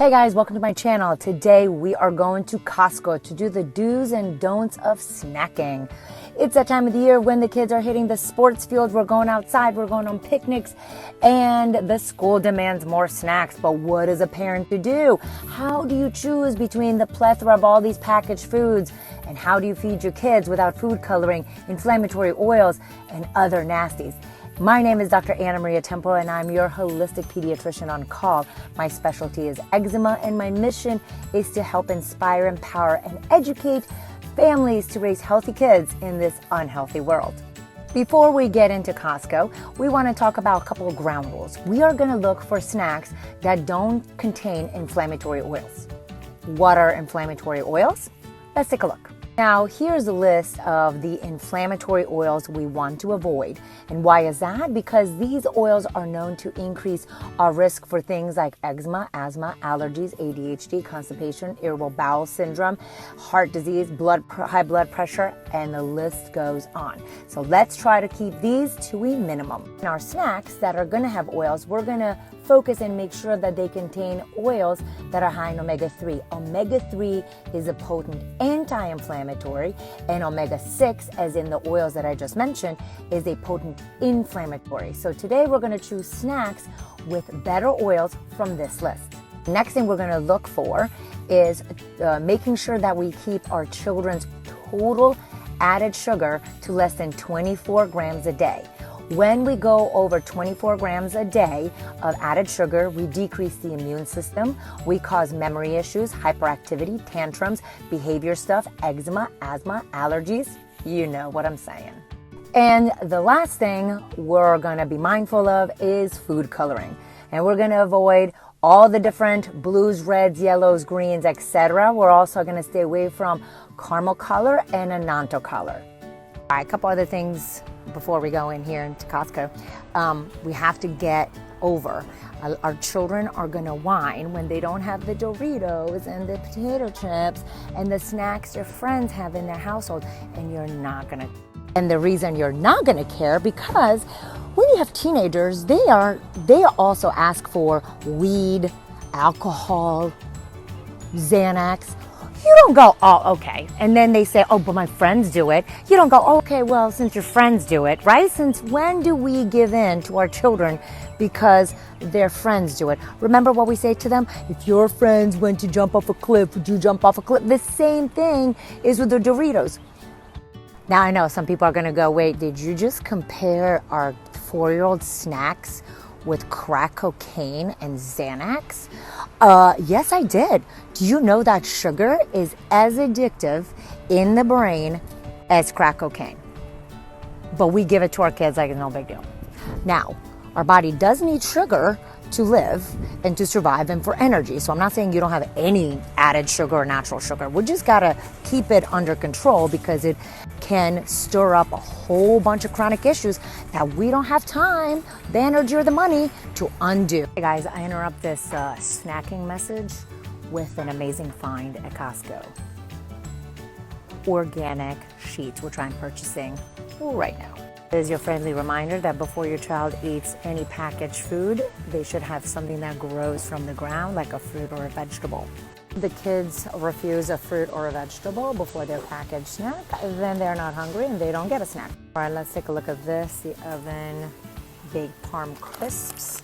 Hey guys, welcome to my channel. Today we are going to Costco to do the do's and don'ts of snacking. It's that time of the year when the kids are hitting the sports field, we're going outside, we're going on picnics, and the school demands more snacks. But what is a parent to do? How do you choose between the plethora of all these packaged foods? And how do you feed your kids without food coloring, inflammatory oils, and other nasties? My name is Dr. Anna Maria Temple, and I'm your holistic pediatrician on call. My specialty is eczema, and my mission is to help inspire, empower, and educate families to raise healthy kids in this unhealthy world. Before we get into Costco, we want to talk about a couple of ground rules. We are going to look for snacks that don't contain inflammatory oils. What are inflammatory oils? Let's take a look. Now, here's a list of the inflammatory oils we want to avoid. And why is that? Because these oils are known to increase our risk for things like eczema, asthma, allergies, ADHD, constipation, irritable bowel syndrome, heart disease, high blood pressure, and the list goes on. So let's try to keep these to a minimum. In our snacks that are going to have oils, we're going to focus and make sure that they contain oils that are high in omega-3. Omega-3 is a potent anti-inflammatory, and omega-6, as in the oils that I just mentioned, is a potent inflammatory. So today we're going to choose snacks with better oils from this list. Next thing we're going to look for is making sure that we keep our children's total added sugar to less than 24 grams a day. When we go over 24 grams a day of added sugar, we decrease the immune system, we cause memory issues, hyperactivity, tantrums, behavior stuff, eczema, asthma, allergies. You know what I'm saying. And the last thing we're going to be mindful of is food coloring. And we're going to avoid all the different blues, reds, yellows, greens, etc. We're also going to stay away from caramel color and annatto color. All right, a couple other things before we go in here into Costco. We have to get over. Our children are going to whine when they don't have the Doritos and the potato chips and the snacks their friends have in their household, and you're not going to. And the reason you're not going to care, because when you have teenagers, they also ask for weed, alcohol, Xanax. You don't go, oh, okay. And then they say, oh, but my friends do it. You don't go, okay, well, since your friends do it, right? Since when do we give in to our children because their friends do it? Remember what we say to them? If your friends went to jump off a cliff, would you jump off a cliff? The same thing is with the Doritos. Now, I know some people are going to go, wait, did you just compare our 4-year-old snacks with crack cocaine and Xanax? Yes, I did. Do you know that sugar is as addictive in the brain as crack cocaine? But we give it to our kids like it's no big deal. Now, our body does need sugar to live and to survive and for energy. So I'm not saying you don't have any added sugar or natural sugar. We just gotta keep it under control because it can stir up a whole bunch of chronic issues that we don't have time, the energy, or the money to undo. Hey guys, I interrupt this snacking message with an amazing find at Costco. Organic sheets, which I'm purchasing right now. This is your friendly reminder that before your child eats any packaged food, they should have something that grows from the ground, like a fruit or a vegetable. The kids refuse a fruit or a vegetable before their packaged snack, then they're not hungry and they don't get a snack. All right, let's take a look at this, the oven baked parm crisps.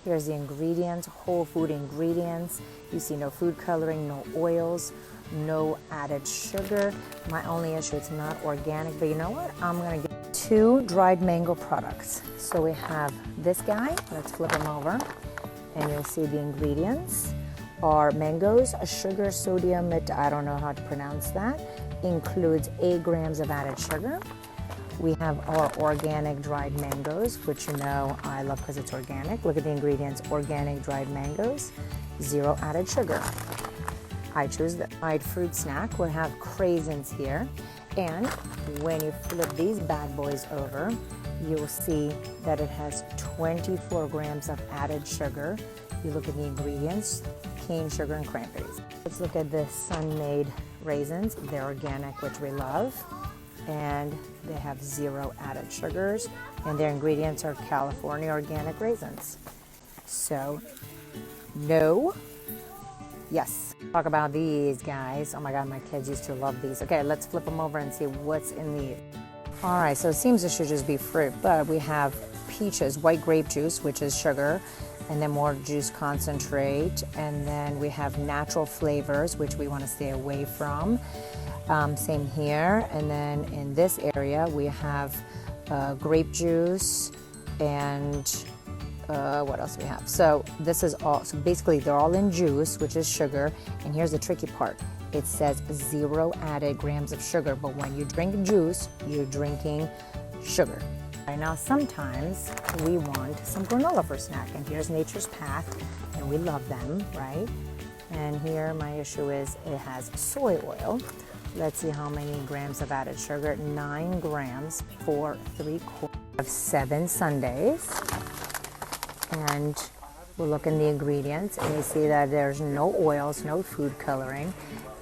Here's the ingredients, whole food ingredients. You see no food coloring, no oils, no added sugar. My only issue, it's not organic, but you know what? I'm gonna get 2 dried mango products. So we have this guy, let's flip him over, and you'll see the ingredients are mangoes, sugar, sodium, I don't know how to pronounce that, includes 8 grams of added sugar. We have our organic dried mangoes, which you know I love because it's organic. Look at the ingredients, organic dried mangoes, 0 added sugar. I choose the dried fruit snack. We have craisins here. And when you flip these bad boys over, you'll see that it has 24 grams of added sugar. You look at the ingredients, cane sugar and cranberries. Let's look at the sun-made raisins. They're organic, which we love. And they have 0 added sugars. And their ingredients are California organic raisins. So, no Yes. Talk about these guys. Oh my God, my kids used to love these. Okay, let's flip them over and see what's in these. All right, so it seems it should just be fruit, but we have peaches, white grape juice, which is sugar, and then more juice concentrate, and then we have natural flavors, which we want to stay away from. Same here, and then in this area we have grape juice and what else do we have? So this is all, so basically they're all in juice, which is sugar, and here's the tricky part. It says 0 added grams of sugar, but when you drink juice, you're drinking sugar. Right now, sometimes we want some granola for snack, and here's Nature's Path, and we love them, right? And here my issue is it has soy oil. Let's see how many grams of added sugar. 9 grams for 3/4 of 7 sundaes. And we'll look in the ingredients, and you see that there's no oils, no food coloring.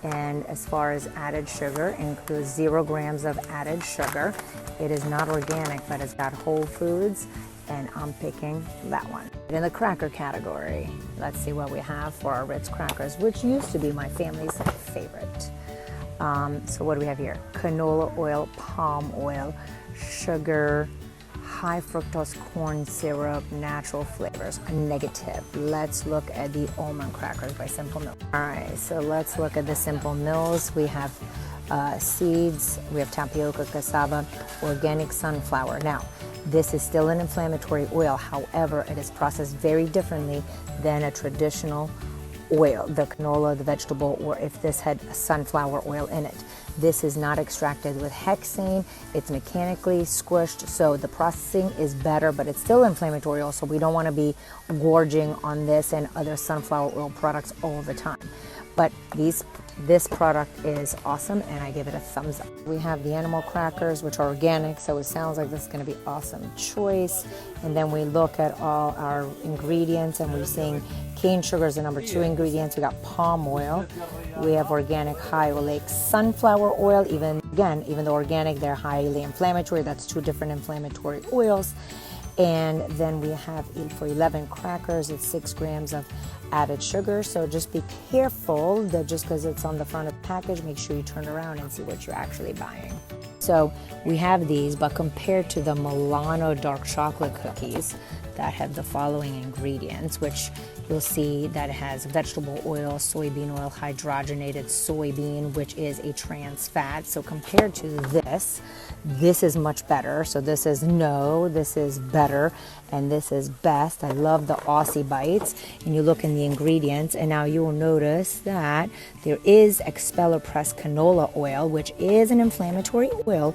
And as far as added sugar, includes 0 grams of added sugar. It is not organic, but it's got whole foods, and I'm picking that one. In the cracker category, let's see what we have for our Ritz crackers, which used to be my family's favorite. So what do we have here? Canola oil, palm oil, sugar, high fructose corn syrup, natural flavors, a negative. Let's look at the almond crackers by Simple Mills. All right, so let's look at the Simple Mills. We have seeds, we have tapioca, cassava, organic sunflower. Now, this is still an inflammatory oil. However, it is processed very differently than a traditional oil, the canola, the vegetable, or if this had sunflower oil in it. This is not extracted with hexane. It's mechanically squished, so the processing is better, but it's still inflammatory oil, so we don't want to be gorging on this and other sunflower oil products all the time. But this product is awesome, and I give it a thumbs up. We have the animal crackers, which are organic, so it sounds like this is going to be awesome choice. And then we look at all our ingredients, and we're seeing cane sugar is the number 2 ingredients. We got palm oil. We have organic high oleic sunflower oil. Even though organic, they're highly inflammatory. That's 2 different inflammatory oils. And then we have, for 11 crackers, it's 6 grams of added sugar. So just be careful that just because it's on the front of the package, make sure you turn around and see what you're actually buying. So we have these, but compared to the Milano dark chocolate cookies that have the following ingredients, which you'll see that it has vegetable oil, soybean oil, hydrogenated soybean, which is a trans fat. So compared to this is much better. So this is this is better, and this is best. I love the Aussie bites. And you look in the ingredients, and now you will notice that there is expeller pressed canola oil, which is an inflammatory oil,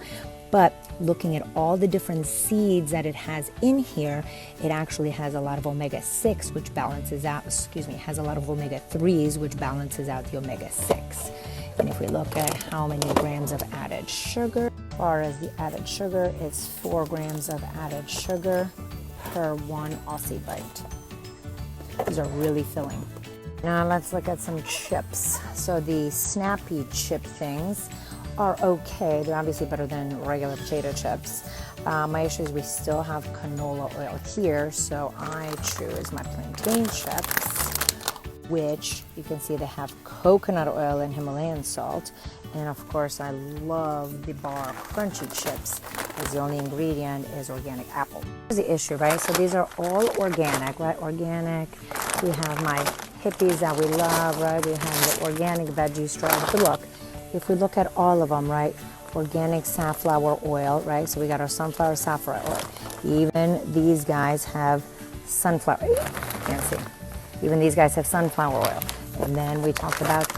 but looking at all the different seeds that it has in here, it actually has a lot of omega-6, which balances out, has a lot of omega-3s, which balances out the omega-6. And if we look at how many grams of added sugar, as far as the added sugar, it's 4 grams of added sugar per 1 Aussie bite. These are really filling. Now let's look at some chips. So the snappy chip things are okay. They're obviously better than regular potato chips. My issue is we still have canola oil here, so I choose my plantain chips, which you can see they have coconut oil and Himalayan salt. And of course, I love the bar crunchy chips, because the only ingredient is organic apple. Here's the issue, right? So these are all organic, right? Organic. We have my hippies that we love, right? We have the organic veggie straws. But look, if we look at all of them, right? Organic safflower oil, right? So we got our sunflower safflower oil. Even these guys have sunflower. Can't see. Even these guys have sunflower oil. And then we talked about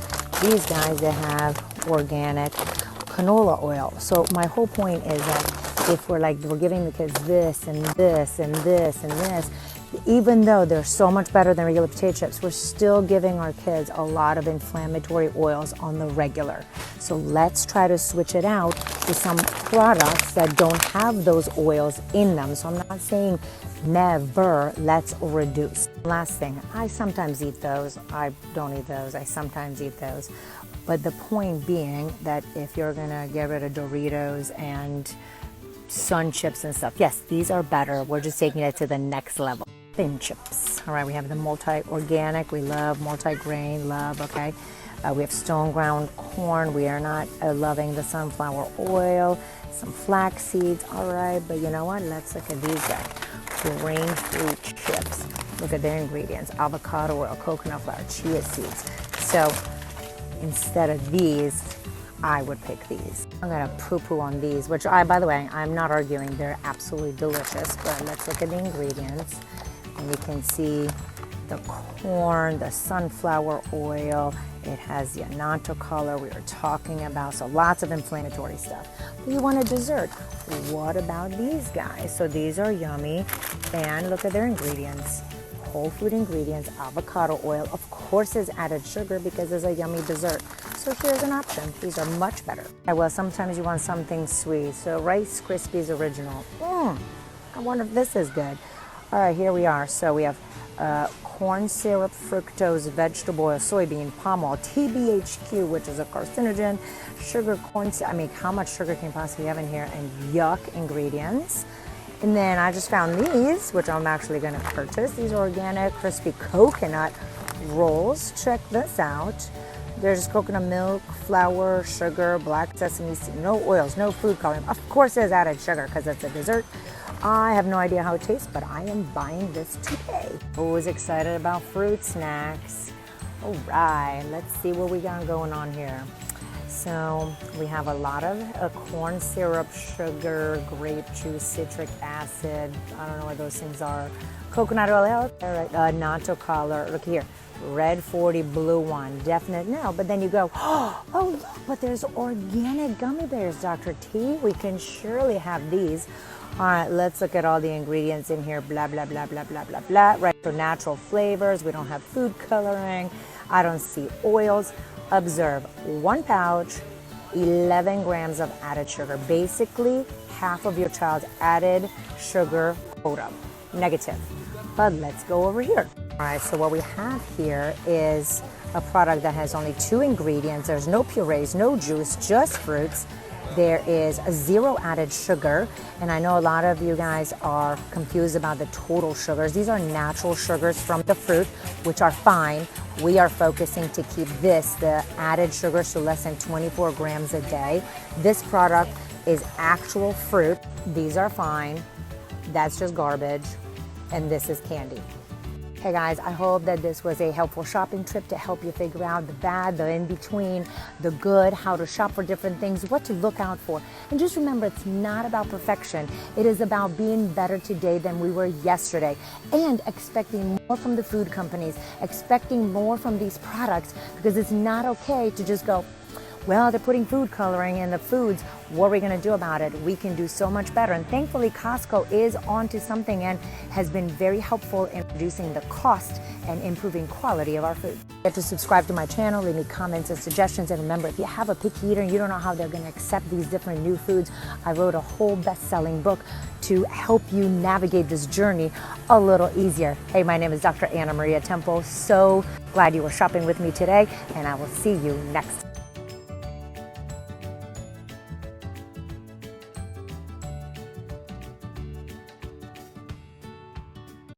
these guys that have organic canola oil. So my whole point is that if we're giving the kids this and this and this and this, even though they're so much better than regular potato chips, we're still giving our kids a lot of inflammatory oils on the regular. So let's try to switch it out to some products that don't have those oils in them. So I'm not saying never, let's reduce. Last thing, I sometimes eat those. I don't eat those. I sometimes eat those. But the point being that if you're gonna get rid of Doritos and Sun chips and stuff, yes, these are better. We're just taking it to the next level. thin chips. All right, we have the multi-organic. We love multi-grain, okay? We have stone ground corn. We are not loving the sunflower oil. Some flax seeds, all right, but you know what? Let's look at these guys. Grain fruit chips. Look at their ingredients: avocado oil, coconut flour, chia seeds. So instead of these, I would pick these. I'm gonna poo-poo on these, which by the way, I'm not arguing, they're absolutely delicious, but let's look at the ingredients. And you can see the corn, the sunflower oil, it has the annatto color we were talking about, so lots of inflammatory stuff. But you want a dessert. What about these guys? So these are yummy, and look at their ingredients. Whole food ingredients, avocado oil, of course is added sugar because it's a yummy dessert. So here's an option. These are much better. Well, sometimes you want something sweet. So Rice Krispies Original. I wonder if this is good. All right, here we are. So we have corn syrup, fructose, vegetable oil, soybean, palm oil, TBHQ, which is a carcinogen, sugar, corn, I mean, how much sugar can you possibly have in here, and yuck ingredients. And then I just found these, which I'm actually gonna purchase. These are organic, crispy coconut rolls. Check this out. There's coconut milk, flour, sugar, black sesame seed, no oils, no food coloring. Of course there's added sugar because it's a dessert. I have no idea how it tastes, but I am buying this today. Always excited about fruit snacks. All right, let's see what we got going on here. So we have a lot of corn syrup, sugar, grape juice, citric acid. I don't know what those things are. Coconut oil, all right, natto color. Look here, red 40, blue 1. Definite no, but then you go, oh look, but there's organic gummy bears, Dr. T. We can surely have these. All right, let's look at all the ingredients in here. Blah, blah, blah, blah, blah, blah, blah. Right, so natural flavors. We don't have food coloring. I don't see oils. Observe, 1 pouch, 11 grams of added sugar. Basically, half of your child's added sugar quota. Negative. But let's go over here. All right, so what we have here is a product that has only 2 ingredients. There's no purees, no juice, just fruits. There is 0 added sugar, and I know a lot of you guys are confused about the total sugars. These are natural sugars from the fruit, which are fine. We are focusing to keep this, the added sugars, to less than 24 grams a day. This product is actual fruit. These are fine. That's just garbage, and this is candy. Hey guys, I hope that this was a helpful shopping trip to help you figure out the bad, the in-between, the good, how to shop for different things, what to look out for. And just remember, it's not about perfection. It is about being better today than we were yesterday, and expecting more from the food companies, expecting more from these products, because it's not okay to just go, well, they're putting food coloring in the foods. What are we going to do about it? We can do so much better. And thankfully, Costco is onto something and has been very helpful in reducing the cost and improving quality of our food. You have to subscribe to my channel, leave me comments and suggestions. And remember, if you have a picky eater and you don't know how they're going to accept these different new foods, I wrote a whole best-selling book to help you navigate this journey a little easier. Hey, my name is Dr. Anna Maria Temple. So glad you were shopping with me today, and I will see you next time.